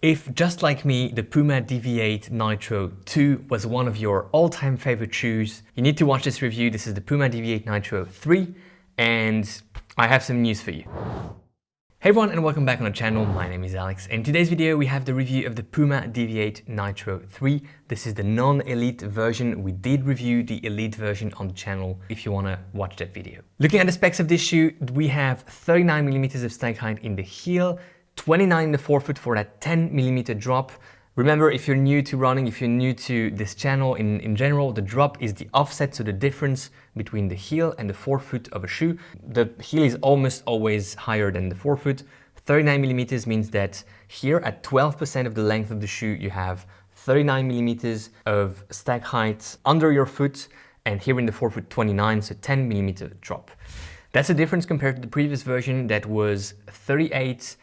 If, just like me, the PUMA Deviate Nitro 2 was one of your all-time favorite shoes, you need to watch this review. This is the PUMA Deviate Nitro 3, and I have some news for you. Hey everyone, and welcome back on the channel. My name is Alex. In today's video, we have the review of the PUMA Deviate Nitro 3. This is the non-elite version. We did review the elite version on the channel if you want to watch that video. Looking at the specs of this shoe, we have 39mm of stag height in the heel, 29 in the forefoot for that 10mm drop. Remember, if you're new to running, if you're new to this channel in general, the drop is the offset, so the difference between the heel and the forefoot of a shoe. The heel is almost always higher than the forefoot. 39mm means that here at 12% of the length of the shoe, you have 39mm of stag height under your foot, and here in the forefoot 29, so 10mm drop. That's a difference compared to the previous version that was 8mm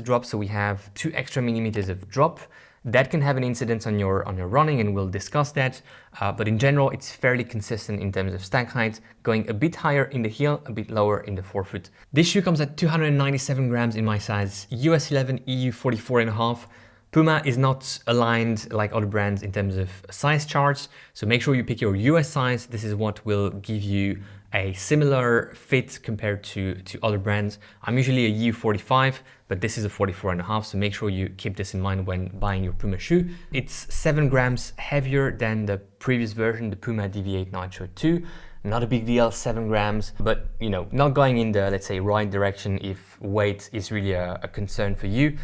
drop, so we have 2 extra millimeters of drop. That can have an incidence on your running, and we'll discuss that. But in general, it's fairly consistent in terms of stag height, going a bit higher in the heel, a bit lower in the forefoot. This shoe comes at 297 grams in my size, US 11, EU 44.5. PUMA is not aligned like other brands in terms of size charts, so make sure you pick your US size. This is what will give you a similar fit compared to other brands. I'm usually a EU 45, but this is a 44.5, so make sure you keep this in mind when buying your PUMA shoe. It's 7 grams heavier than the previous version, the PUMA Deviate Nitro 2. Not a big deal, 7 grams, but you know, not going in the, let's say, right direction if weight is really a concern for you.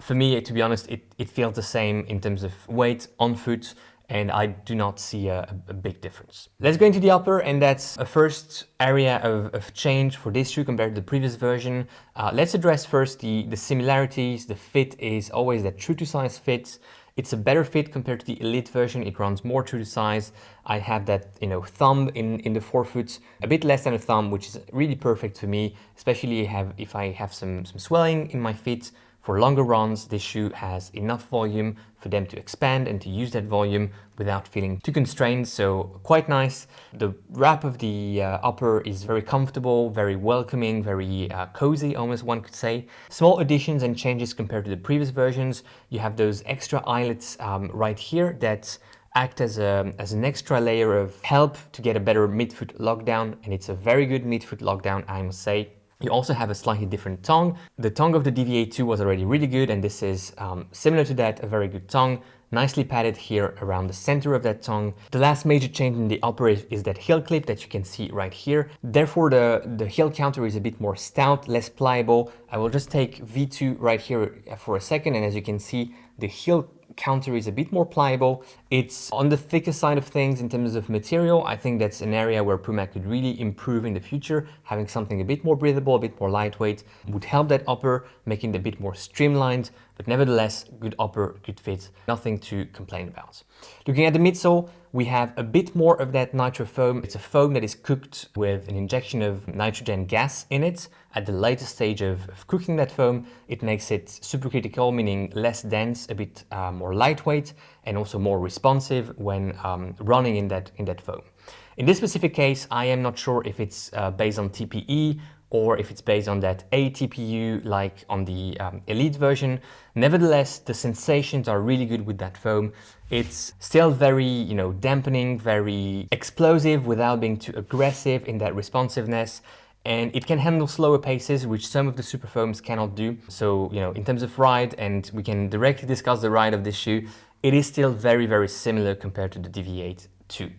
For me, to be honest, it feels the same in terms of weight on foot, and I do not see a big difference. Let's go into the upper, and that's a first area of change for this shoe compared to the previous version. Let's address first the similarities. The fit is always that true to size fit. It's a better fit compared to the elite version. It runs more true to size. I have that, thumb in the forefoot, a bit less than a thumb, which is really perfect for me, especially if I have some swelling in my feet. For longer runs, this shoe has enough volume for them to expand and to use that volume without feeling too constrained, so quite nice. The wrap of the upper is very comfortable, very welcoming, very cozy, almost one could say. Small additions and changes compared to the previous versions. You have those extra eyelets right here that act as an extra layer of help to get a better midfoot lockdown, and it's a very good midfoot lockdown, I must say. You also have a slightly different tongue. The tongue of the Deviate 2 was already really good, and this is similar to that, a very good tongue. Nicely padded here around the center of that tongue. The last major change in the upper is that heel clip that you can see right here. Therefore, the heel counter is a bit more stout, less pliable. I will just take V2 right here for a second, and as you can see, the heel counter is a bit more pliable. It's on the thicker side of things in terms of material. I think that's an area where PUMA could really improve in the future. Having something a bit more breathable, a bit more lightweight would help that upper, making it a bit more streamlined, but nevertheless, good upper, good fit, nothing to complain about. Looking at the midsole, we have a bit more of that nitro foam. It's a foam that is cooked with an injection of nitrogen gas in it. At the later stage of cooking that foam, it makes it supercritical, meaning less dense, a bit more lightweight, and also more responsive when running in that foam. In this specific case, I am not sure if it's based on TPE or if it's based on that ATPU like on the elite version. Nevertheless, the sensations are really good with that foam. It's still very, dampening, very explosive without being too aggressive in that responsiveness. And it can handle slower paces, which some of the super foams cannot do. So, in terms of ride, and we can directly discuss the ride of this shoe, it is still very, very similar compared to the Deviate 2.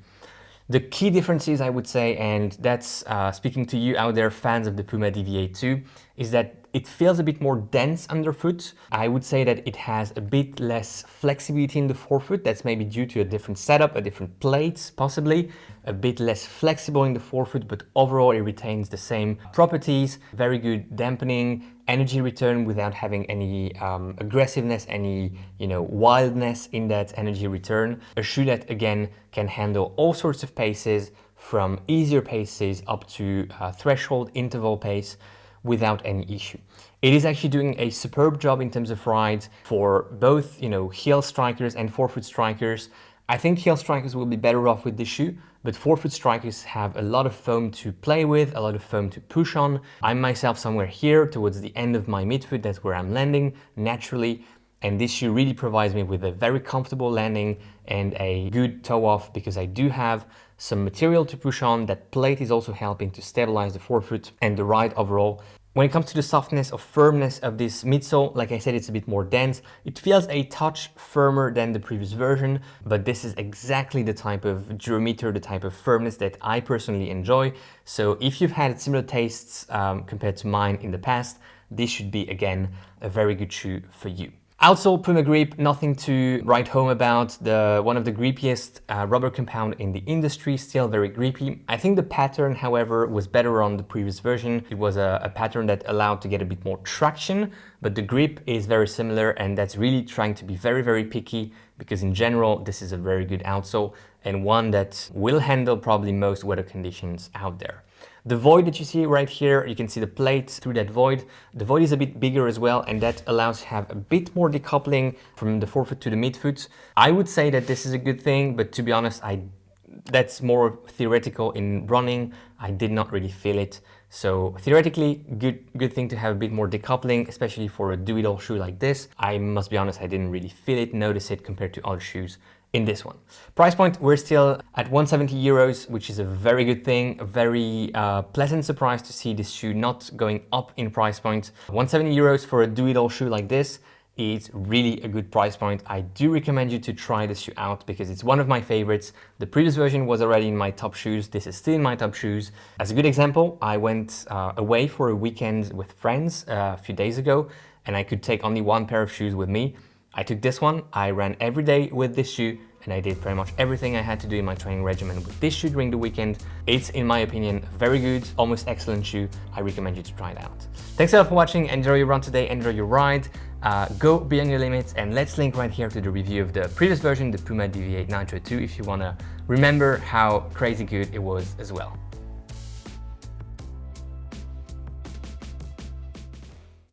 The key differences, I would say, and that's speaking to you out there, fans of the PUMA Deviate 2, is that it feels a bit more dense underfoot. I would say that it has a bit less flexibility in the forefoot. That's maybe due to a different setup, a different plate, possibly. A bit less flexible in the forefoot, but overall it retains the same properties. Very good dampening, energy return without having any aggressiveness, any wildness in that energy return. A shoe that again can handle all sorts of paces, from easier paces up to threshold interval pace without any issue. It is actually doing a superb job in terms of ride for both heel strikers and forefoot strikers. I think heel strikers will be better off with this shoe. but forefoot strikers have a lot of foam to play with, a lot of foam to push on. I'm myself somewhere here towards the end of my midfoot, that's where I'm landing naturally. And this shoe really provides me with a very comfortable landing and a good toe off because I do have some material to push on. That plate is also helping to stabilize the forefoot and the ride overall. When it comes to the softness or firmness of this midsole, like I said, it's a bit more dense. It feels a touch firmer than the previous version, but this is exactly the type of durometer, the type of firmness that I personally enjoy. So if you've had similar tastes compared to mine in the past, this should be, again, a very good shoe for you. Outsole PUMA grip, nothing to write home about. One of the grippiest rubber compound in the industry, still very grippy. I think the pattern, however, was better on the previous version. It was a pattern that allowed to get a bit more traction, but the grip is very similar, and that's really trying to be very, very picky because in general, this is a very good outsole and one that will handle probably most weather conditions out there. The void that you see right here, you can see the plate through that void. The void is a bit bigger as well, and that allows to have a bit more decoupling from the forefoot to the midfoot. I would say that this is a good thing, but to be honest, that's more theoretical. In running, I did not really feel it. So theoretically, good thing to have a bit more decoupling, especially for a do-it-all shoe like this. I must be honest, I didn't really feel it, notice it compared to other shoes in this one. Price point, we're still at 170 euros, which is a very good thing, a very pleasant surprise to see this shoe not going up in price point. 170 euros for a do-it-all shoe like this is really a good price point. I do recommend you to try this shoe out because it's one of my favorites. The previous version was already in my top shoes. This is still in my top shoes. As a good example, I went away for a weekend with friends a few days ago, and I could take only one pair of shoes with me. I took this one, I ran every day with this shoe, and I did pretty much everything I had to do in my training regimen with this shoe during the weekend. It's, in my opinion, a very good, almost excellent shoe. I recommend you to try it out. Thanks a lot for watching. Enjoy your run today, enjoy your ride. Go beyond your limits, and let's link right here to the review of the previous version, the PUMA Deviate Nitro 2, if you want to remember how crazy good it was as well.